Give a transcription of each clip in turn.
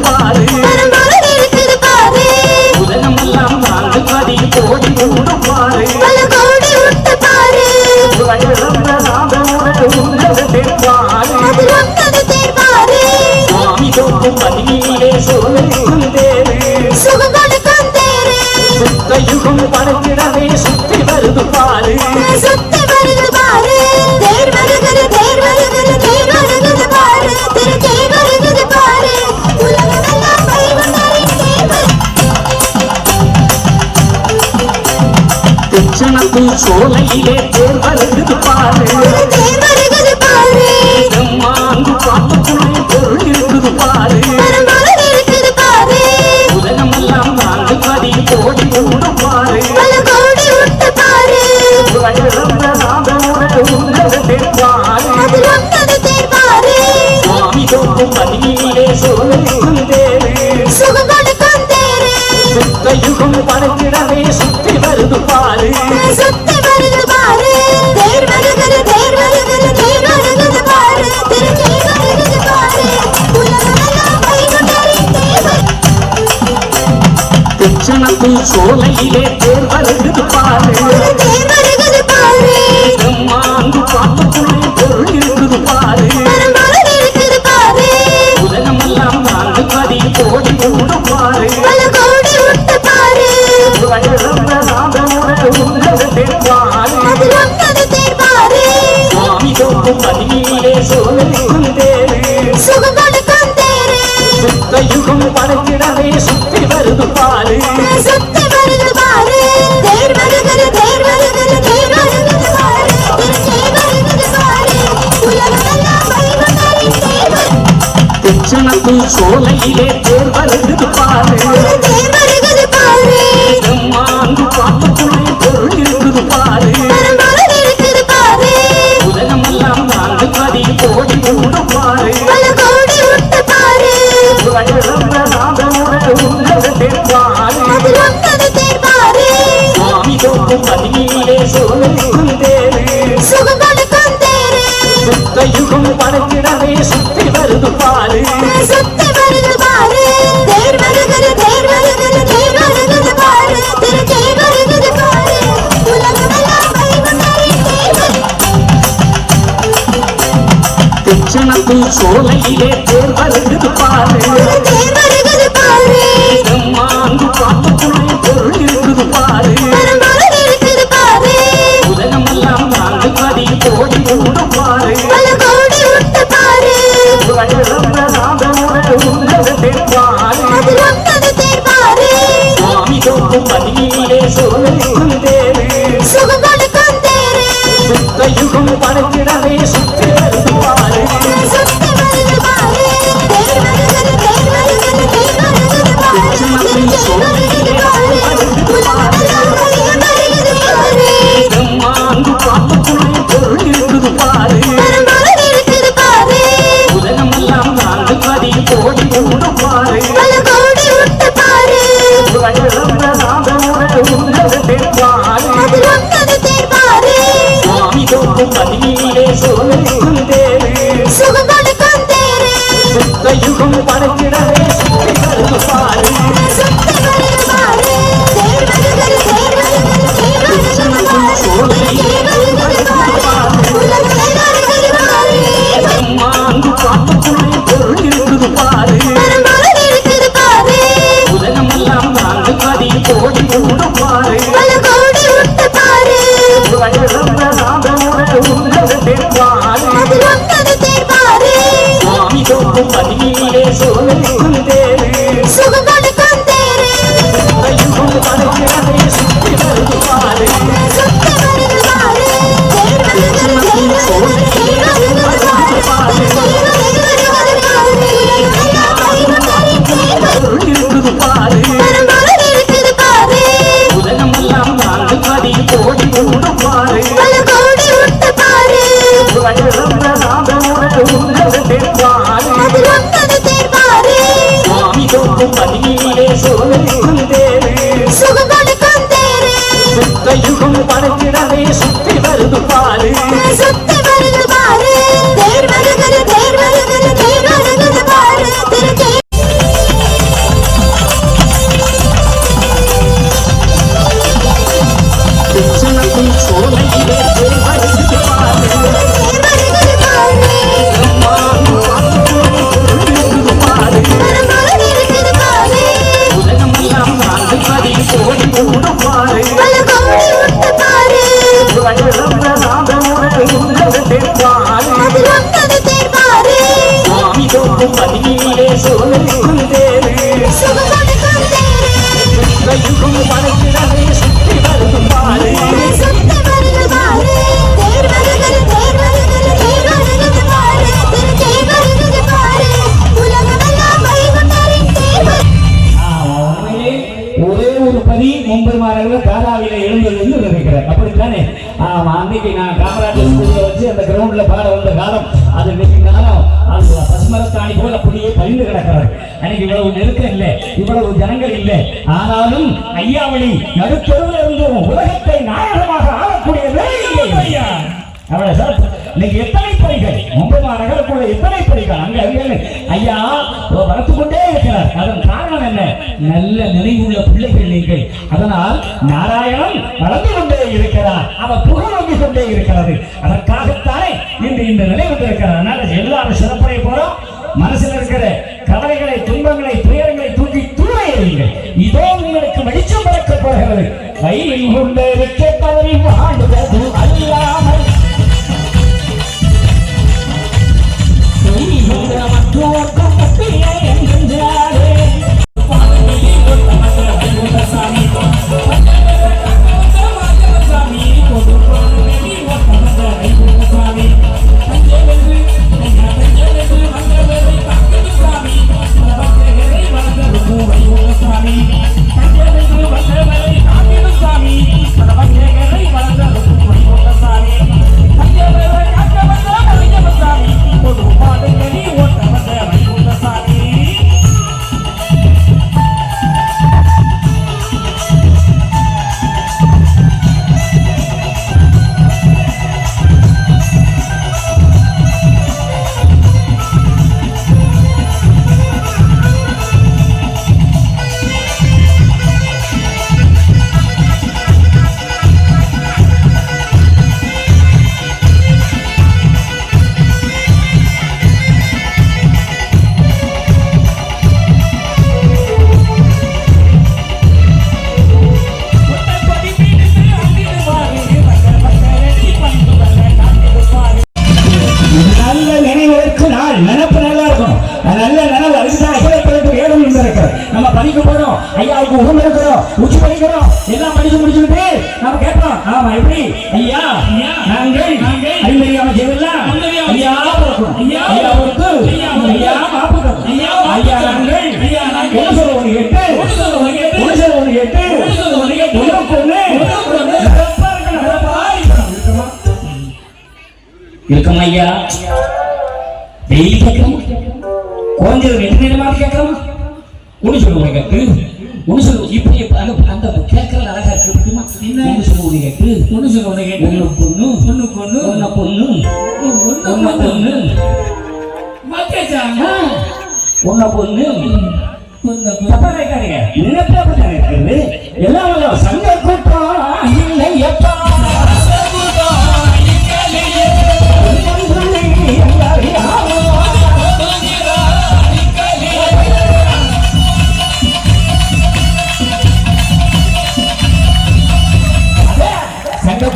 பாரு உலகமெல்லாம் வாழ்ந்து பதி கோடி ஊடு பாரு சுவாமி தோக்கும் பதினிலே சோலைக்கும் தேரு சுத்தயுகம் படைத்திடவே சுத்தி வருது பாரு தெச்சனத்து சோலையிலே தேர் வருது பாரு மாங்கு பாட்டுக்குள்ளே பொருள் இருக்குது பாரு உலகமெல்லாம் வாழ்ந்து பதி கோடி ஊடு பாரு சுவாமி தோக்கும் பதினிலே சோலைக்கும் தேரு சுத்தயுகம் படைத்திடவே சுத்தி வருது பாரு தெச்சனத்து சோலையிலே தேர் வருது பாரு மாங்கு பாட்டுக்குள்ளே பொருள் இருக்குது பாரு உலகமெல்லாம் வாழ்ந்து பதி கோடி ஊடு பாரு சுவாமி தோக்கும் பதினிலே சோலைக்கும் தேரு சுத்தயுகம் படைத்திடவே சுத்தி வருது பாரு தெச்சனத்து சோலையிலே தேர் வருது பாரு மாங்கு பாட்டுக்குள்ளே பொருள் இருக்குது பாரு உலகமெல்லாம் வாழ்ந்து பதி கோடி ஊடு பாரு சுவாமி தோக்கும் பதினிலே சோலைக்கும் தேரு சுத்தயுகம் படைத்திடவே சுத்தி வருது பாரு தெச்சனத்து சோலையிலே தேர் வருது பாரு மாங்கு பாட்டுக்குள்ளே பொருள் இருக்குது பாரு உலகமெல்லாம் வாழ்ந்து பதி கோடி ஊடு பாரு சுவாமி தோக்கும் பதினிலே சோலைக்கும் தேரு சுத்தயுகம் படைத்திடவே சுத்தி வருது பாரு தெச்சனத்து சோலையிலே மாங்கு பாட்டுக்குள்ளே பொருள் இருக்குது பாரு உலகமெல்லாம் வாழ்ந்து பதி கோடி ஊடு பாரு சுவாமி தோக்கும் பதினிலே சோலைக்கும் தேரு சுத்தயுகம் படைத்திடவே சுத்தி வருது பாரு தெச்சனத்து சோலையிலே மாங்கு பாட்டுக்குள்ளே பொருள் இருக்குது பாரு உலகமெல்லாம் வாழ்ந்து பதி கோடி ஊடு பாரு சுவாமி தோக்கும் பதினிலே சோலைக்கும் தேரு சுத்தயுகம் படைத்திடவே சுத்தி வருது பாரு தெச்சனத்து சோலையிலே பொருள் இருக்குது பாரு உலகமெல்லாம் வாழ்ந்து பதி கோடி ஊடு பாரு சுவாமி தோக்கும் பதினிலே சோலைக்கும் தேரு சுத்தயுகம் படைத்திடவே சுத்தி வருது பாரு திருப்பதி மும்பெருமார்கள் தாராவில எழுந்தது என்று நினைக்கிறேன். அப்படித்தானே? ஆமா, அன்னைக்கு நான் காமராஜர் ஸ்கூல்ல வச்சு அந்த கிரவுண்ட்ல பாட வந்த காலம் அது. இன்னைக்கு காலம் அது பசுமரத்தாணி போல அப்படியே பறிந்து கிடக்கிறது. அன்னைக்கு இவ்வளவு நெருக்கம் இல்லை, இவ்வளவு ஜனங்கள் இல்லை. ஆனாலும் ஐயாவளி நடுத்தருவில் இருந்தும் உலகத்தை நாயகமாக ஆளக்கூடிய ஐயா அவளை சார். இன்னைக்கு எத்தனை பணிகள் மும்பமா நகரக்குள்ள எத்தனை பணிகள் அங்க ஐயா வளர்த்து கொண்டே இருக்கிறார். அதன் காரணம் என்ன? நல்ல நினைவுள்ள பிள்ளைகள் நீங்கள். அதனால் நாராயணன் வளர்ந்து கொண்டே இருக்கிறார், அவர் புகழோங்கி கொண்டே இருக்கிறது. அதற்காகத்தானே இன்று இந்த நிலை வந்திருக்கிறார். அதனால எல்லாரும் சிறப்படைய போறோம். மனசில் இருக்கிற கவலைகளை, துன்பங்களை, துயரங்களை தூக்கி தூர எறியுங்கள். இதோ உங்களுக்கு வெளிச்சம் பறக்கப் போகிறது. வயலில் கொண்டு இருக்க தவறி வாழ்வது அல்லாமல் மற்றோர்க்கும் பட்டியை என்றாரே உச்சி படிக்கிறோம், எல்லாம் படிச்சு முடிச்சுட்டு நம்ம கேட்போம். ஆமா, எப்படி ஐயா நாங்கள் அறிந்தறியாம செய்யலாம். ஐயா ஐயா பொறுத்து ஐயா மாப்பிடும். ஐயா நாங்கள் என்ன சொல்லுவோம் கேட்டு ஒன்று சொல்லுவோம் கேட்டு இருக்கும் ஐயா. டெய்லி கேட்கணும், குறைஞ்சது 2 நேரமாக கேட்கலாமா? ஒன்று சொல்லுவோம் கேட்டு ஒன்று சொல்லு. இப்படி அந்த கேட்கறது அழகா இருக்குமா? என்ன சொல்லுவோம் கேட்டு ஒன்று சொல்லுவோம் கேட்டு ஒன்று பொண்ணு ஒன்று பொண்ணு ஒன்ன பொண்ணு ஒன்ன பொண்ணு ஒன்ன பொண்ணு தப்பா கேட்காதீங்க. நினைப்பா இருக்குது எல்லாம் சங்க கூட்டம் இல்லை எப்பா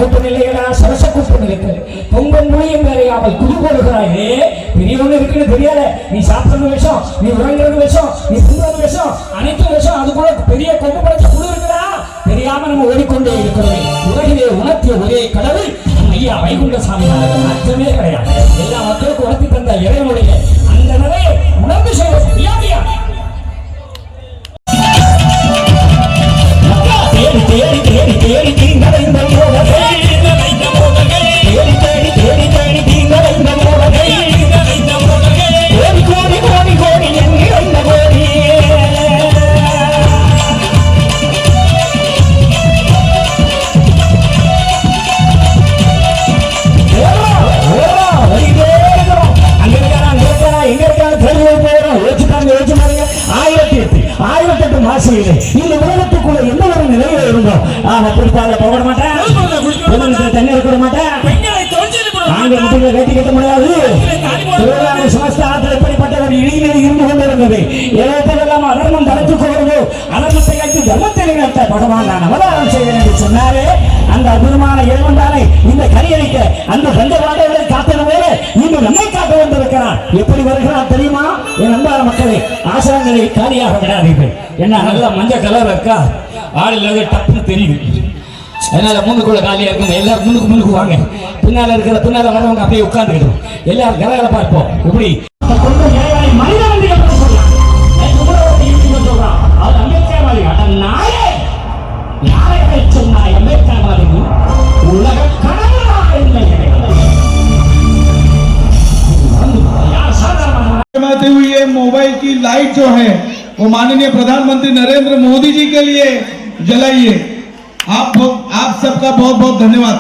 கூட்டம் இல்லையா? சரச கூட்டம் இருக்கு. பொங்கல் மொழியும் வேறையாமல் குடி போடுகிறாயே. பெரியவங்க இருக்குன்னு தெரியாத. நீ சாப்பிடுறது விஷம், நீ உறங்குறது விஷம், நீ தூங்குறது விஷம், அனைத்தும் விஷம். அது கூட பெரிய கொண்டு படைச்ச குழு இருக்குதா? தெரியாம நம்ம ஓடிக்கொண்டே இருக்கிறோம். உலகிலே உணர்த்திய ஒரே கடவுள் ஐயா வைகுண்ட சாமி. அச்சமே கிடையாது. எல்லா மக்களுக்கும் உணர்த்தி தந்த இறைவனுடைய அந்த நிலையை உணர்ந்து செய்ய முடியாதியா? தேடி தேடி தேடி தேடி தீங்கடைந்த இந்த உலகத்துக்குள்ள எந்த ஒரு நிலையில இருந்தோம். அப்படித்தால போக மாட்டேன், தண்ணி இருக்க மாட்டேன், வேட்டி கட்ட முடியாது. சமஸ்தானத்தில் எப்படிப்பட்ட ஒரு இளைஞர் இருந்து கொண்டிருந்தது. எல்லாம் அதர்மம் தளத்துக்கு வருவோ அதர்மத்தை கட்டி தர்மத்தை நிகழ்த்த பகவான் நான் அவதாரம் செய்வேன் என்று சொன்னாரே. அந்த அற்புதமான இறைவன் தானே இந்த கரியளிக்க அந்த பஞ்சபாண்டவர்களை காத்தது போல இன்று நம்மை காக்க வந்திருக்கிறார். எப்படி வருகிறார் தெரியுமா? என் அன்பான மக்களே, ஆசிரங்களை காலியாக விடாதீர்கள். என்ன நல்லா மஞ்சள் கலர் இருக்கா? ஆள் இல்லாத டப்புன்னு தெரியுது. அதனால முன்னுக்குள்ள காலியா இருக்கும். எல்லாரும் முன்னுக்கு வாங்க. பின்னால வரவங்க அப்படியே உட்கார்ந்துக்கிடும். எல்லாரும் கலகளை பார்ப்போம். எப்படி மனித வந்து சொல்றான். அது அம்பேத்கர் மாதிரி நாயே मोबाइल की लाइट जो है वो माननीय प्रधानमंत्री नरेंद्र मोदी जी के लिए जलाइए। आप सबका बहुत बहुत धन्यवाद।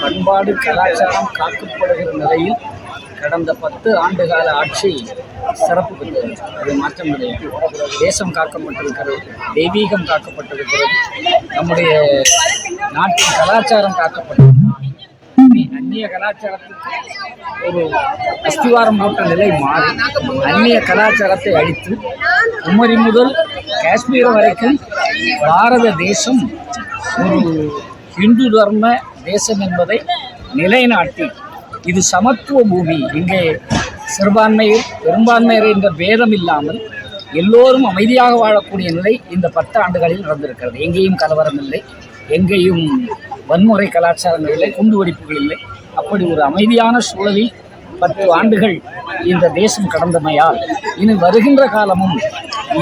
பண்பாடு கலாச்சாரம் காக்கப்படுகிற நிலையில் கடந்த 10 ஆண்டுகால ஆட்சி சிறப்பு பெற்றது. அது மாற்றம் கிடையாது. தேசம் காக்கப்பட்டிருக்கிறது, தெய்வீகம் காக்கப்பட்டிருக்கிறது, நம்முடைய நாட்டின் கலாச்சாரம் காக்கப்பட்டிருக்கிறது. அந்நிய கலாச்சாரத்துக்கு ஒரு அஸ்திவாரம் போட்ட நிலை மாறி அந்நிய கலாச்சாரத்தை அழித்து குமரி முதல் காஷ்மீர் வரைக்கும் பாரத தேசம் ஒரு இந்து தர்ம தேசம் என்பதை நிலைநாட்டி இது சமத்துவ பூமி, இங்கே சிறுபான்மையர் பெரும்பான்மையர் என்ற பேதம் இல்லாமல் எல்லோரும் அமைதியாக வாழக்கூடிய நிலை இந்த 10 ஆண்டுகளில் நடந்திருக்கிறது. எங்கேயும் கலவரம் இல்லை, எங்கேயும் வன்முறை கலாச்சாரங்கள் இல்லை, குண்டுவெடிப்புகள் இல்லை. அப்படி ஒரு அமைதியான சூழலில் 10 ஆண்டுகள் இந்த தேசம் கடந்தமையால் இனி வருகின்ற காலமும்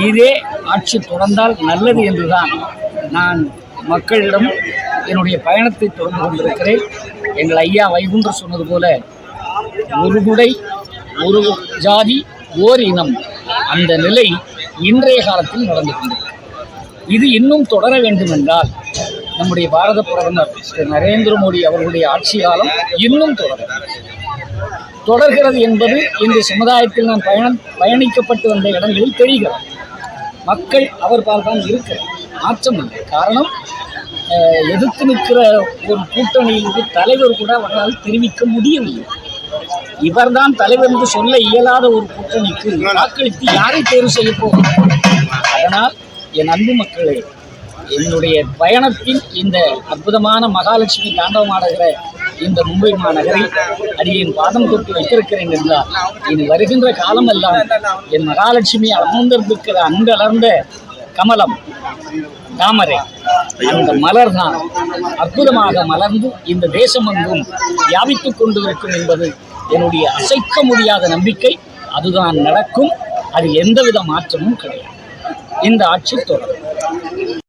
இதே ஆட்சி தொடர்ந்தால் நல்லது என்றுதான் நான் மக்களிடம் என்னுடைய பயணத்தை தொடர்ந்து கொண்டிருக்கிறேன். எங்கள் ஐயா வைகுண்டர் சொன்னது போல ஒரு குடை ஒரு ஜாதி ஓர் இனம், அந்த நிலை இன்றைய காலத்தில் நடந்து கொண்டிருக்கிறது. இது இன்னும் தொடர வேண்டும் என்றால் நம்முடைய பாரத பிரதமர் திரு நரேந்திர மோடி அவர்களுடைய ஆட்சி காலம் இன்னும் தொடர்கிறது என்பது இந்த சமுதாயத்தில் நான் பயணிக்கப்பட்டு வந்த இடங்களில் தெரிகிறது. மக்கள் அவர் பார்த்தான் இருக்கிறார், மாற்றம் இல்லை. காரணம், எதிர்த்து நிற்கிற ஒரு கூட்டணியிலிருந்து தலைவர் கூட அவரால் தெரிவிக்க முடியவில்லை. இவர்தான் தலைவர் என்று சொல்ல இயலாத ஒரு கூட்டணிக்கு வாக்களித்து யாரை தேர்வு செய்ய போகும்? அதனால் என் அன்பு மக்களே, என்னுடைய பயணத்தின் இந்த அற்புதமான மகாலட்சுமி தாண்டவமாடுகிற இந்த மும்பை மாநகரில் அடியேன் பாதம் தொட்டு வைத்திருக்கிறேன் என்றால் இனி வருகின்ற காலமெல்லாம் என் மகாலட்சுமி அமர்ந்திருக்கிற அங்கலர்ந்த கமலம் தாமரை, அந்த மலர் தான் அற்புதமாக மலர்ந்து இந்த தேசம் எங்கும் வியாபித்துக் கொண்டு இருக்கும் என்பது என்னுடைய அசைக்க முடியாத நம்பிக்கை. அதுதான் நடக்கும், அதில் எந்தவித மாற்றமும் கிடையாது. இந்த ஆட்சி தொடரும்.